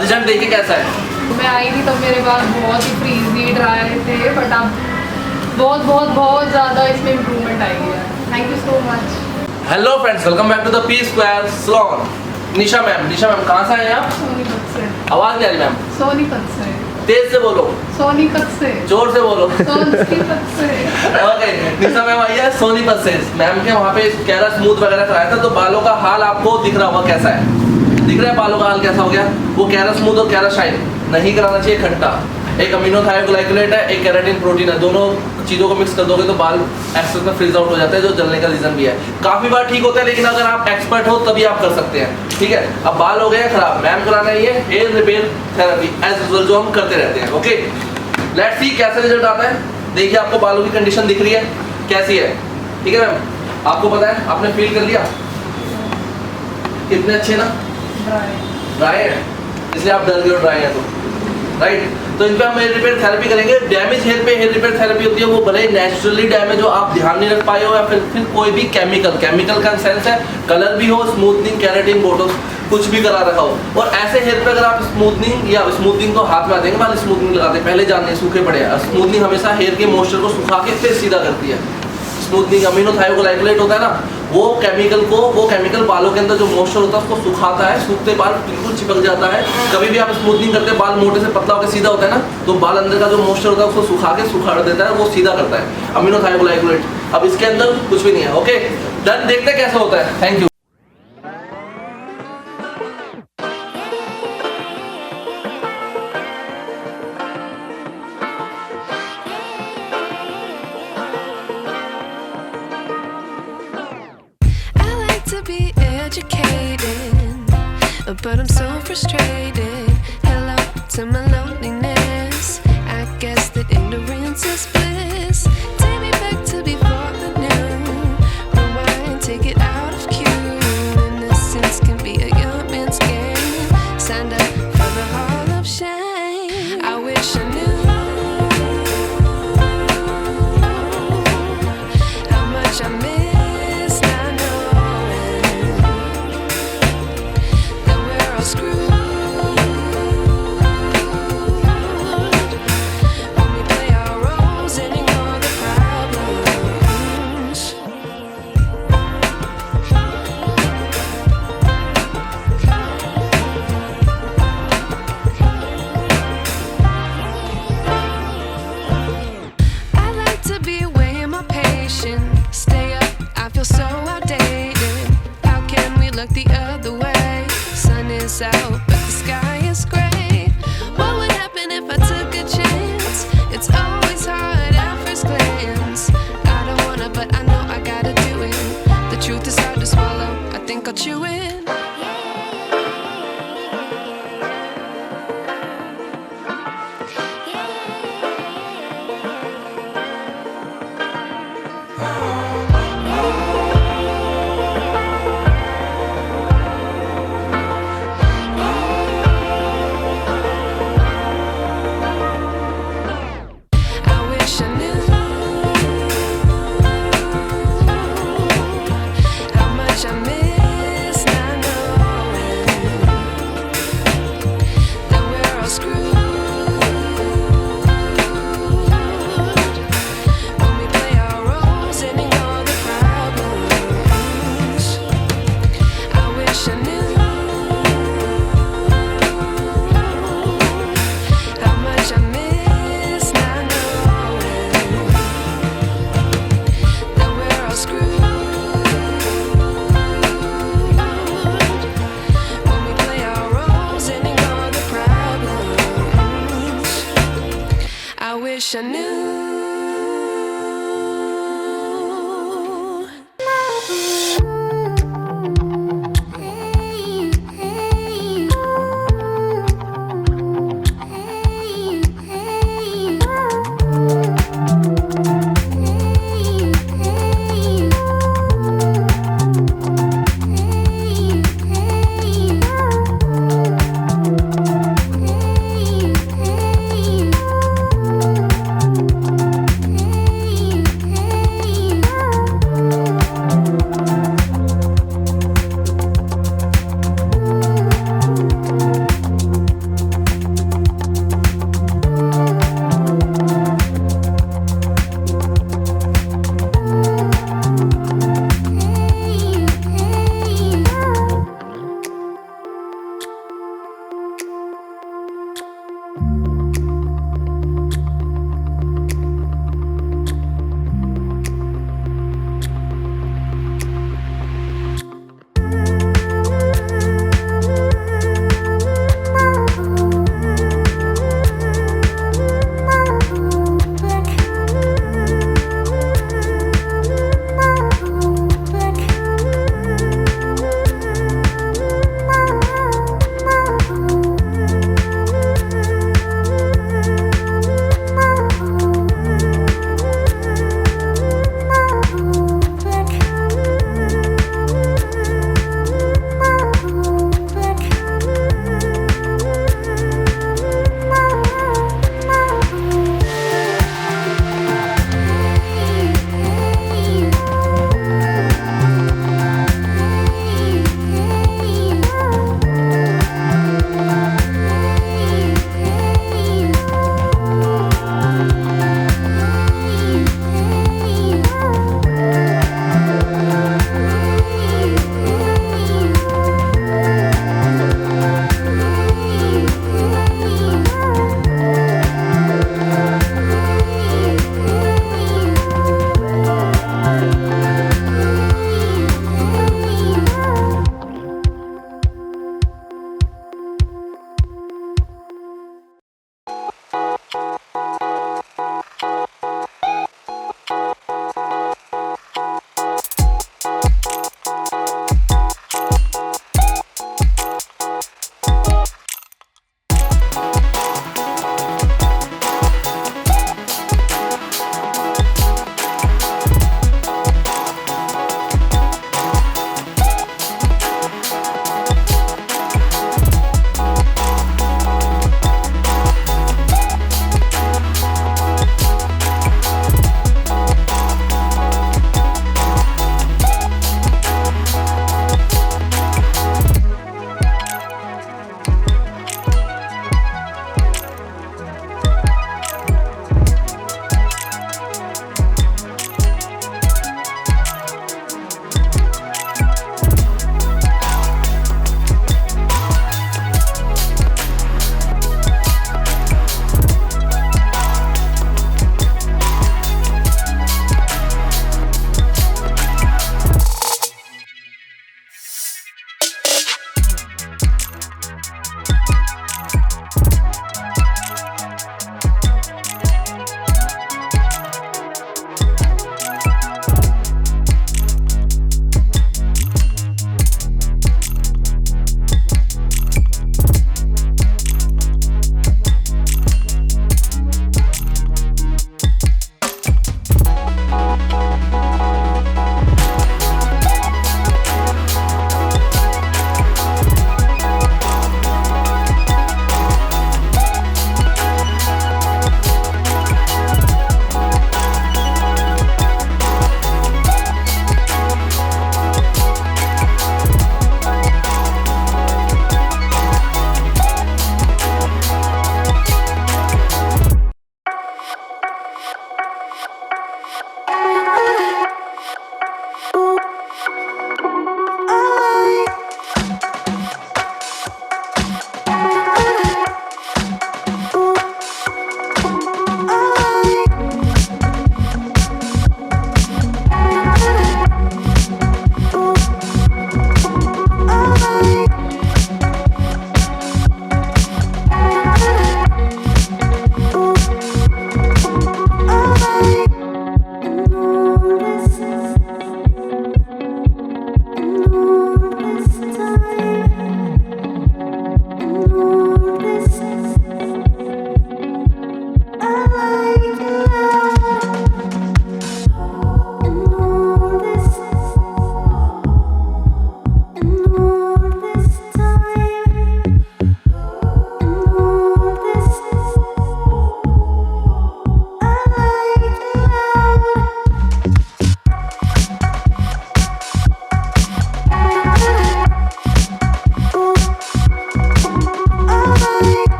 Result देखिए कैसा है। मैं आई थी तो मेरे बाल बहुत ही फ्रीजी ड्राई थे, बट अब बहुत बहुत बहुत ज़्यादा इसमें इम्प्रूवमेंट आई है। Thank you so much. Hello friends, welcome back to the P square salon. Nisha ma'am कहाँ से आए आप? सोनीपत से। आवाज़ नहीं आ रही मैम? सोनीपत से। तेज से बोलो। सोनीपत से। जोर से बोलो। सोनीपत से। ओके, निशा मैम आई है सोनीपत से। मैम के वहाँ पे कैरा स्मूथ वगैरह कराया था, तो बालों का हाल आपको दिख रहा होगा कैसा है। दिख रहा है बालों का हाल कैसा हो गया? वो कैरा स्मूथ और कैरा शाइन नहीं कराना चाहिए खट्टा। एक अमीनो थायोग्लाइकोलेट है, एक केराटिन प्रोटीन है, दोनों चीज़ों को मिक्स कर दोगे तो बाल एक्सेस में फ्रीज आउट हो जाते हैं, जो जलने का रीज़न भी है। काफ़ी बार ठीक होता है, लेकिन अगर आप एक्सपर्ट हो तभी आप कर सकते हैं। ठीक है, अब बाल हो गए खराब, मैम कराना है ये hair repair therapy as usual जो हम करते रहते हैं। ओके, लेट्स सी कैसे रिजल्ट आता है। देखिए आपको बालों की कंडीशन दिख रही है कैसी है। ठीक है मैम, आपको पता है, आपने फील कर लिया कितने अच्छे ना ड्राई है, इसलिए आप डर गए हो ड्राई है तो, राइट। तो इन पे हम हेयर रिपेयर थेरेपी करेंगे। डैमेज हेयर पे हेयर रिपेयर थेरेपी होती है, वो भले नेचुरली डैमेज हो, आप ध्यान नहीं रख पाए हो, या फिर कोई भी केमिकल का सेंस है, कलर भी हो, स्मूथनिंग, केराटिन, बोटॉक्स कुछ भी करा रखा हो। और ऐसे हेयर पे अगर आप स्मूथनिंग तो हाथ में आ जाएंगे, बाल स्मूथनिंग लगाते हैं, पहले जानते हैं सूखे पड़े हैं। स्मूथनिंग हमेशा हेयर के मॉइस्चर को सुखा के फिर सीधा करती है। स्मूथनिंग अमीनो थायोग्लाइकोलेट होता है ना, वो केमिकल बालों के अंदर जो मॉइस्चर होता है उसको सुखाता है, सूखते बाल बिल्कुल चिपक जाता है। कभी भी आप स्मूथनिंग करते हैं, बाल मोटे से पतला होकर सीधा होता है ना, तो बाल अंदर का जो मॉइस्चर होता है उसको सुखा देता है, वो सीधा करता है अमीनो थायोग्लाइकोलेट। अब इसके अंदर कुछ भी नहीं है। ओके डन, देखते हैं कैसा होता है। Thank you. be educated, but I'm so frustrated. Hello to my loneliness. I guess that ignorance is bliss. Take me back to before the new. Rewind, take it out of cue. Innocence can be a young man's game. Signed up for the hall of shame. I wish I knew how much I miss. Stay up, I feel so outdated. How can we look the other way? Sun is out, but the sky is gray. What would happen if I took a chance? It's always hard at first glance. I don't wanna, but I know I gotta do it. The truth is hard to swallow, I think I'll chew it. I knew.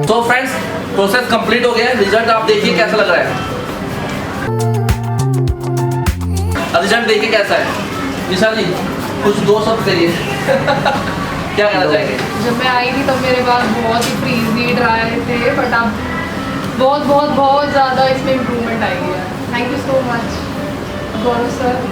तो friends process complete हो गया है, result आप देखिए कैसा लग रहा है। रिजल्ट देखिए कैसा है। निशा जी कुछ 2 शब्द करिए। क्या कहना चाहेंगे? जब मैं आई थी तब मेरे बाल बहुत ही फ्रीजी ड्राई थे, बट अब बहुत बहुत बहुत ज़्यादा इसमें इम्प्रूवमेंट आई है। Thank you so much Gaurav sir.